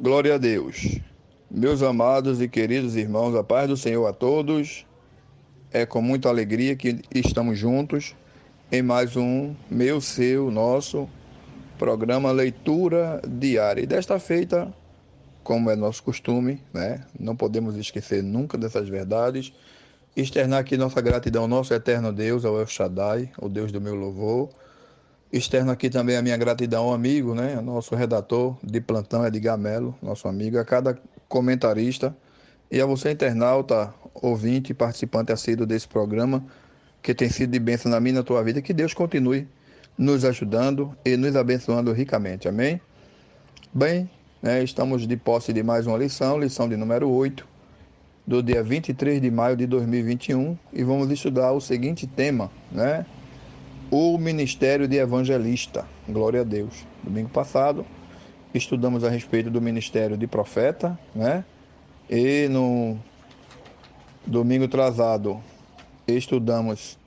Glória a Deus. Meus amados e queridos irmãos, a paz do Senhor a todos. É com muita alegria que estamos juntos em mais um meu, seu, nosso programa Leitura Diária. E desta feita, como é nosso costume, né? Não podemos esquecer nunca dessas verdades. Externar aqui nossa gratidão ao nosso eterno Deus, ao El Shaddai, o Deus do meu louvor. Externo aqui também a minha gratidão ao amigo, né? Nosso redator de plantão, Edgar Melo, nosso amigo, a cada comentarista e a você, internauta, ouvinte e participante assíduo desse programa, que tem sido de bênção na minha e na tua vida. Que Deus continue nos ajudando e nos abençoando ricamente. Amém? Bem, né, estamos de posse de mais uma lição, lição de número 8, do dia 23 de maio de 2021, e vamos estudar o seguinte tema, né? O Ministério de Evangelista. Glória a Deus. Domingo passado estudamos a respeito do ministério de profeta, né? E no domingo atrasado estudamos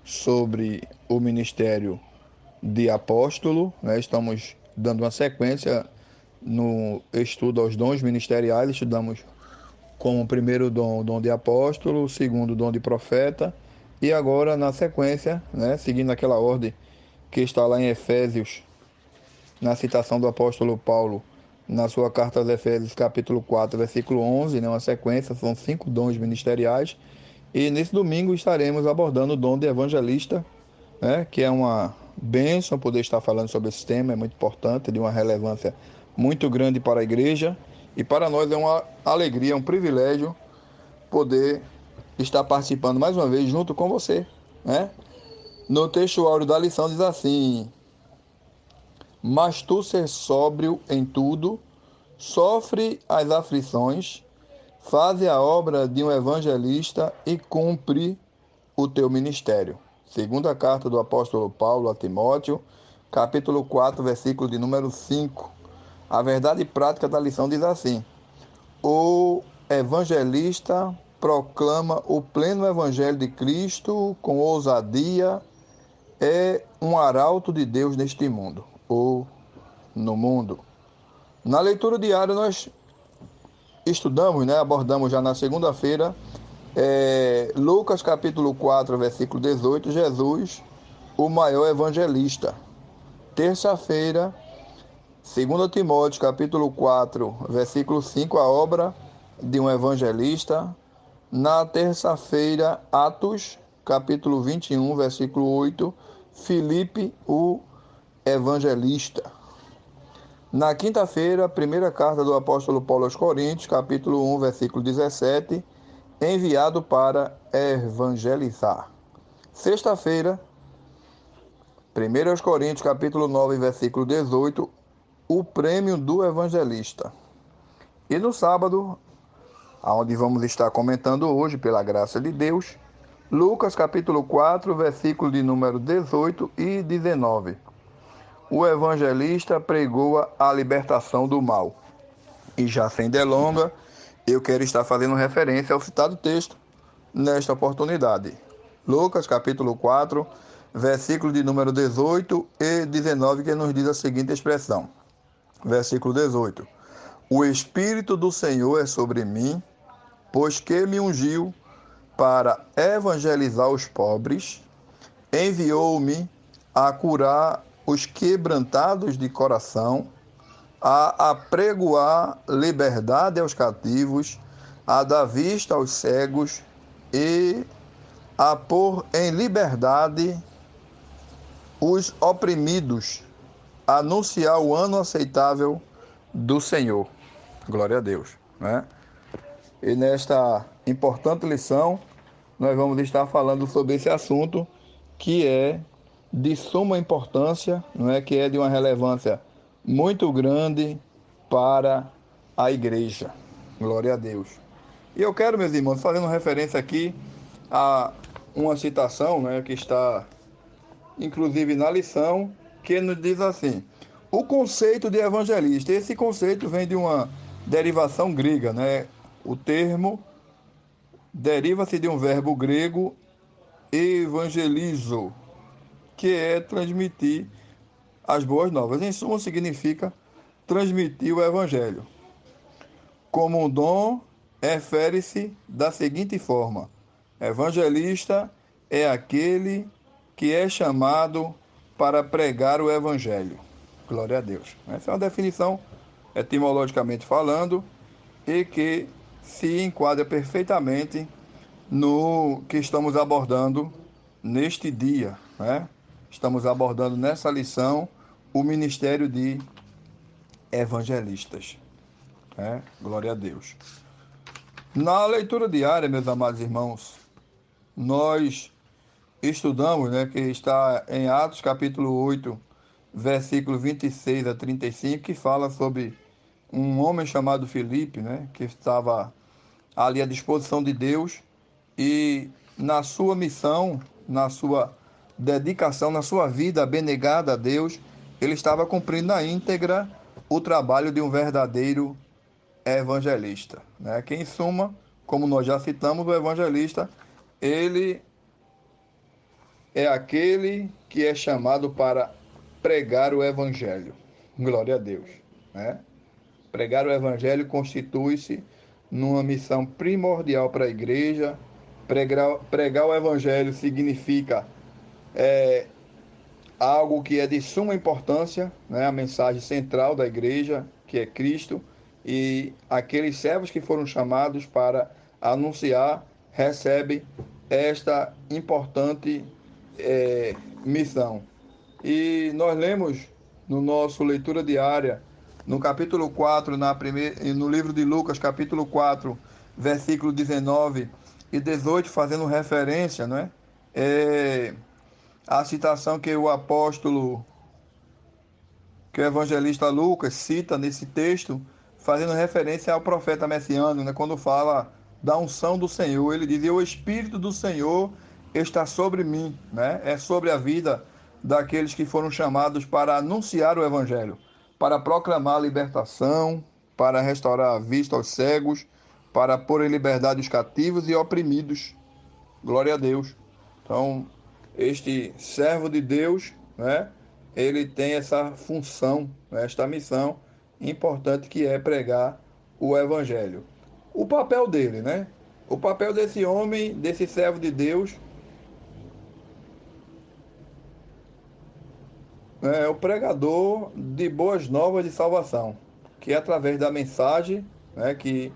sobre o ministério de apóstolo, né? Estamos dando uma sequência no estudo aos dons ministeriais. Estudamos como o primeiro dom, o dom de apóstolo, o segundo, o dom de profeta, e agora na sequência, né? Seguindo aquela ordem que está lá em Efésios, na citação do apóstolo Paulo, na sua carta aos Efésios, capítulo 4, versículo 11, né, uma sequência, são 5 dons ministeriais, e nesse domingo estaremos abordando o dom de evangelista, né, que é uma bênção poder estar falando sobre esse tema, é muito importante, de uma relevância muito grande para a igreja, e para nós é uma alegria, um privilégio poder estar participando mais uma vez junto com você, né? No textuário da lição diz assim: mas tu ser sóbrio em tudo, sofre as aflições, faze a obra de um evangelista e cumpre o teu ministério. Segunda carta do apóstolo Paulo a Timóteo, capítulo 4, versículo de número 5. A verdade prática da lição diz assim: o evangelista proclama o pleno evangelho de Cristo com ousadia, é um arauto de Deus neste mundo, ou no mundo. Na leitura diária nós estudamos, né, abordamos já na segunda-feira, Lucas capítulo 4, versículo 18, Jesus, o maior evangelista. Terça-feira, 2 Timóteo capítulo 4, versículo 5, a obra de um evangelista. Na terça-feira, Atos capítulo 21, versículo 8, Filipe, o evangelista. Na quinta-feira, primeira carta do apóstolo Paulo aos Coríntios, capítulo 1, versículo 17, enviado para evangelizar. Sexta-feira, 1 aos Coríntios, capítulo 9, versículo 18, o prêmio do evangelista. E no sábado, aonde vamos estar comentando hoje, pela graça de Deus, Lucas, capítulo 4, versículo de número 18 e 19. O evangelista pregou a libertação do mal. E já sem delonga, eu quero estar fazendo referência ao citado texto nesta oportunidade. Lucas capítulo 4, versículo de número 18 e 19, que nos diz a seguinte expressão. Versículo 18. O Espírito do Senhor é sobre mim, pois que me ungiu para evangelizar os pobres, enviou-me a curar os quebrantados de coração, a apregoar liberdade aos cativos, a dar vista aos cegos e a pôr em liberdade os oprimidos, a anunciar o ano aceitável do Senhor. Glória a Deus, né? E nesta importante lição, nós vamos estar falando sobre esse assunto que é de suma importância, não é? Que é de uma relevância muito grande para a igreja. Glória a Deus. E eu quero, meus irmãos, fazendo referência aqui a uma citação, né, que está inclusive na lição, que nos diz assim: o conceito de evangelista. Esse conceito vem de uma derivação grega, né? O termo deriva-se de um verbo grego evangelizo, que é transmitir as boas novas. Em suma, significa transmitir o evangelho. como um dom, refere-se da seguinte forma: evangelista é aquele que é chamado para pregar o evangelho. Glória a Deus. Essa é uma definição, etimologicamente falando, e que se enquadra perfeitamente no que estamos abordando neste dia, né? Estamos abordando nessa lição o ministério de evangelistas, né? Glória a Deus. Na leitura diária, meus amados irmãos, nós estudamos, né, que está em Atos capítulo 8, versículo 26 a 35, que fala sobre um homem chamado Filipe, né, que estava ali à disposição de Deus e na sua missão, na sua dedicação, na sua vida abnegada a Deus, ele estava cumprindo na íntegra o trabalho de um verdadeiro evangelista, né? Que em suma, como nós já citamos, o evangelista, ele é aquele que é chamado para pregar o evangelho. Glória a Deus, né? Pregar o evangelho constitui-se numa missão primordial para a igreja. Pregar o evangelho significa algo que é de suma importância, né? A mensagem central da igreja, que é Cristo, e aqueles servos que foram chamados para anunciar recebem esta importante missão. E nós lemos no nosso leitura diária, no capítulo 4, no livro de Lucas, capítulo 4, versículo 19 e 18, fazendo referência, não é? A citação que o evangelista Lucas cita nesse texto, fazendo referência ao profeta messiânico, né? Quando fala da unção do Senhor, ele diz: o Espírito do Senhor está sobre mim, né? É sobre a vida daqueles que foram chamados para anunciar o evangelho, para proclamar a libertação, para restaurar a vista aos cegos, para pôr em liberdade os cativos e oprimidos. Glória a Deus. Então, este servo de Deus, né, ele tem essa função, né, esta missão importante que é pregar o evangelho. O papel dele, né? O papel desse homem, desse servo de Deus, é o pregador de boas novas de salvação, que é através da mensagem, né, que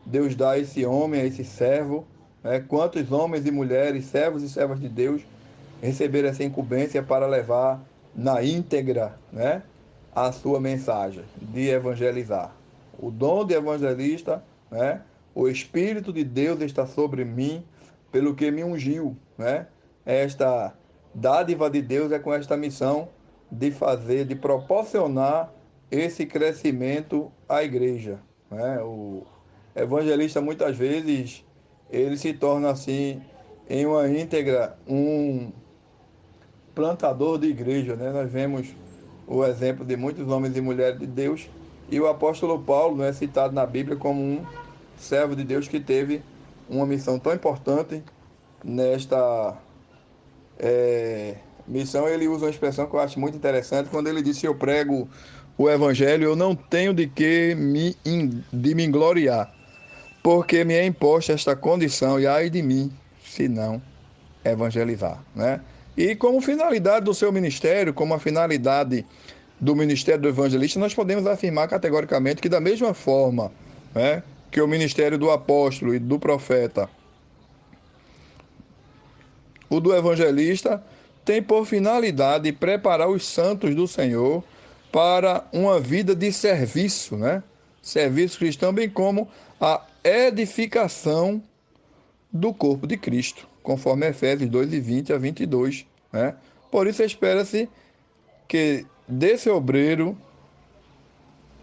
Deus dá a esse homem, a esse servo, né, quantos homens e mulheres, servos e servas de Deus receberam essa incumbência para levar na íntegra, né, a sua mensagem de evangelizar. O dom de evangelista, né, o Espírito de Deus está sobre mim, pelo que me ungiu, né? Esta dádiva de Deus é com esta missão de fazer, de proporcionar esse crescimento à igreja, né? O evangelista muitas vezes ele se torna assim em uma íntegra um plantador de igreja, né? Nós vemos o exemplo de muitos homens e mulheres de Deus e o apóstolo Paulo, né, é citado na Bíblia como um servo de Deus que teve uma missão tão importante nesta missão. Ele usa uma expressão que eu acho muito interessante quando ele disse: eu prego o evangelho, eu não tenho de me gloriar, porque me é imposta esta condição, e ai de mim, se não evangelizar, né? E como finalidade do seu ministério, como a finalidade do ministério do evangelista, nós podemos afirmar categoricamente que da mesma forma, né, que o ministério do apóstolo e do profeta, o do evangelista tem por finalidade preparar os santos do Senhor para uma vida de serviço, né? Serviço cristão, bem como a edificação do corpo de Cristo, conforme Efésios 2, 20 a 22, né? Por isso espera-se que desse obreiro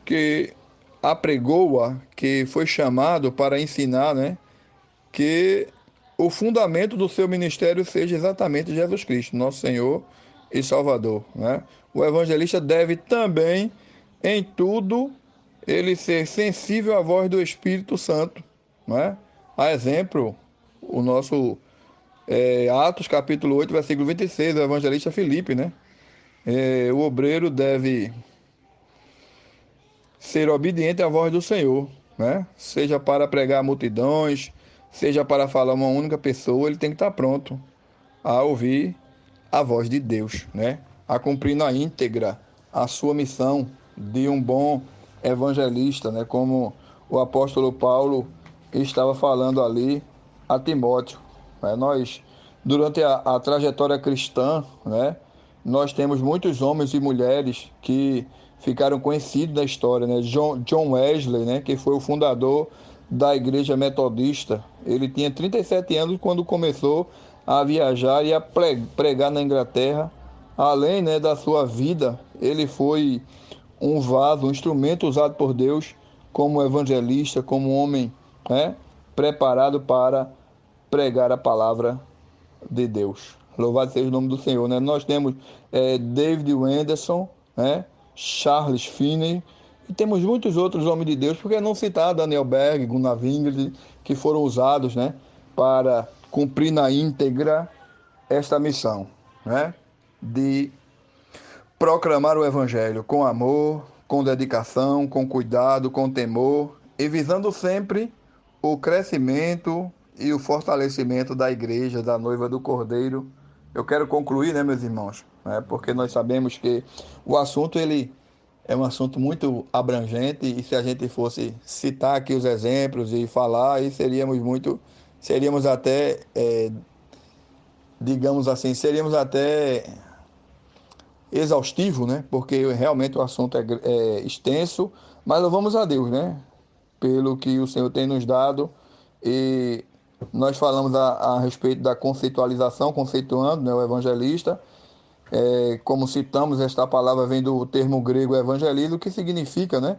que apregoa, que foi chamado para ensinar, né, que o fundamento do seu ministério seja exatamente Jesus Cristo, nosso Senhor e Salvador, né? O evangelista deve também, em tudo, ele ser sensível à voz do Espírito Santo, né? A exemplo, o nosso Atos capítulo 8, versículo 26, o evangelista Filipe, né? O obreiro deve ser obediente à voz do Senhor, né? Seja para pregar multidões, seja para falar uma única pessoa, ele tem que estar pronto a ouvir a voz de Deus, né? A cumprir na íntegra a sua missão de um bom evangelista, né? Como o apóstolo Paulo estava falando ali a Timóteo, né? Nós, durante a trajetória cristã, né? Nós temos muitos homens e mulheres que ficaram conhecidos da história, né? John Wesley, né? Que foi o fundador da Igreja Metodista. Ele tinha 37 anos quando começou a viajar e a pregar na Inglaterra. Além, né, da sua vida, ele foi um vaso, um instrumento usado por Deus como evangelista, como homem, né, preparado para pregar a palavra de Deus. Louvado seja o nome do Senhor, né? Nós temos David Wenderson, né? Charles Finney e temos muitos outros homens de Deus, porque não citar Daniel Berg, Gunnar Wingre, que foram usados, né, para cumprir na íntegra esta missão, né, de proclamar o Evangelho com amor, com dedicação, com cuidado, com temor e visando sempre o crescimento e o fortalecimento da igreja, da noiva do Cordeiro. Eu quero concluir, né, meus irmãos, né, porque nós sabemos que o assunto ele é um assunto muito abrangente e se a gente fosse citar aqui os exemplos e falar, aí seríamos até, digamos assim, seríamos até exaustivo, né? Porque realmente o assunto é extenso, mas louvamos a Deus, né? Pelo que o Senhor tem nos dado e nós falamos a respeito da conceitualização, conceituando, né, o evangelista, como citamos, esta palavra vem do termo grego evangelismo, que significa, né?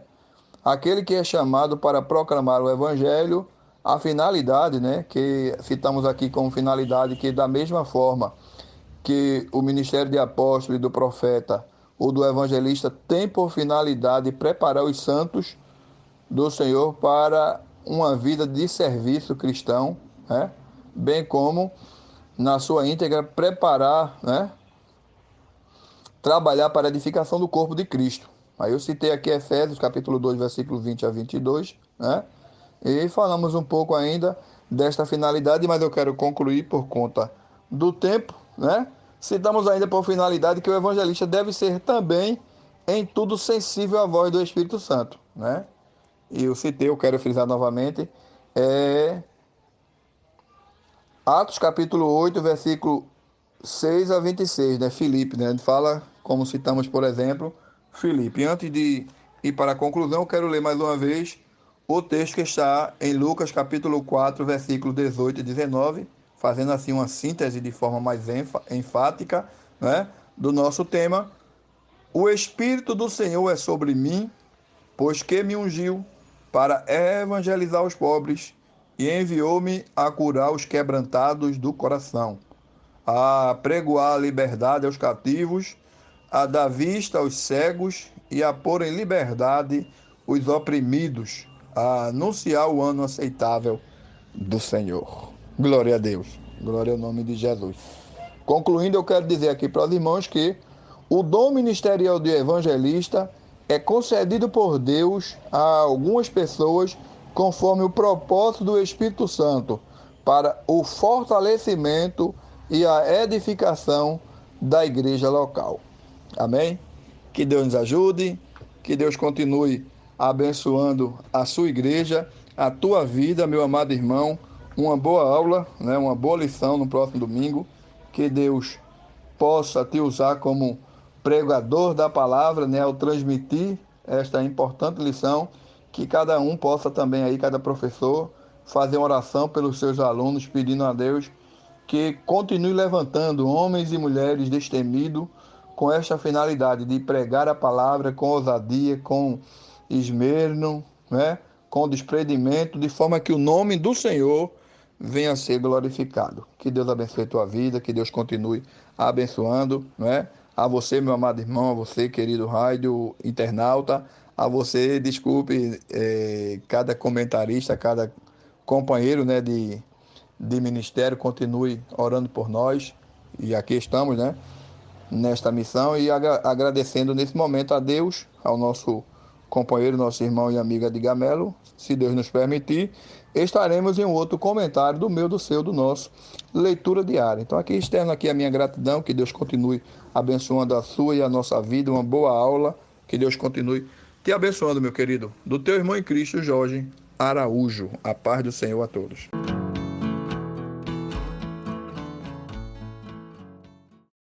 Aquele que é chamado para proclamar o evangelho, a finalidade, né? Que citamos aqui como finalidade, que da mesma forma que o ministério de apóstolo e do profeta ou do evangelista tem por finalidade preparar os santos do Senhor para uma vida de serviço cristão, né? Bem como na sua íntegra preparar, né, trabalhar para a edificação do corpo de Cristo. Aí eu citei aqui Efésios capítulo 2, versículo 20 a 22, né? E falamos um pouco ainda desta finalidade, mas eu quero concluir por conta do tempo, né? Citamos ainda por finalidade que o evangelista deve ser também em tudo sensível à voz do Espírito Santo, né? E eu citei, eu quero frisar novamente, é Atos capítulo 8, versículo 6 a 26, né? Filipe, né? Ele fala, como citamos, por exemplo, Filipe. E antes de ir para a conclusão, eu quero ler mais uma vez o texto que está em Lucas capítulo 4, versículo 18 e 19, fazendo assim uma síntese de forma mais enfática, né, do nosso tema. O Espírito do Senhor é sobre mim, pois que me ungiu para evangelizar os pobres e enviou-me a curar os quebrantados do coração, a pregoar a liberdade aos cativos, a dar vista aos cegos e a pôr em liberdade os oprimidos, a anunciar o ano aceitável do Senhor. Glória a Deus. Glória ao nome de Jesus. Concluindo, eu quero dizer aqui para os irmãos que o dom ministerial de evangelista é concedido por Deus a algumas pessoas conforme o propósito do Espírito Santo para o fortalecimento e a edificação da igreja local. Amém? Que Deus nos ajude, que Deus continue abençoando a sua igreja, a tua vida, meu amado irmão. Uma boa aula, né? Uma boa lição no próximo domingo. Que Deus possa te usar como pregador da palavra, né? Ao transmitir esta importante lição, que cada um possa também aí, cada professor, fazer uma oração pelos seus alunos, pedindo a Deus que continue levantando homens e mulheres destemidos com esta finalidade de pregar a palavra com ousadia, com esmero, né? Com desprendimento, de forma que o nome do Senhor venha a ser glorificado. Que Deus abençoe a tua vida, que Deus continue abençoando, né? A você, meu amado irmão, a você, querido rádio internauta, a você, desculpe, cada comentarista, cada companheiro, né, de ministério, continue orando por nós. E aqui estamos, né, nesta missão e agradecendo nesse momento a Deus, ao nosso companheiro, nosso irmão e amigo Edgar Melo. Se Deus nos permitir, estaremos em um outro comentário do meu, do seu, do nosso, leitura diária. Então aqui externo aqui a minha gratidão, que Deus continue abençoando a sua e a nossa vida, uma boa aula, que Deus continue te abençoando, meu querido. Do teu irmão em Cristo, Jorge Araújo. A paz do Senhor a todos.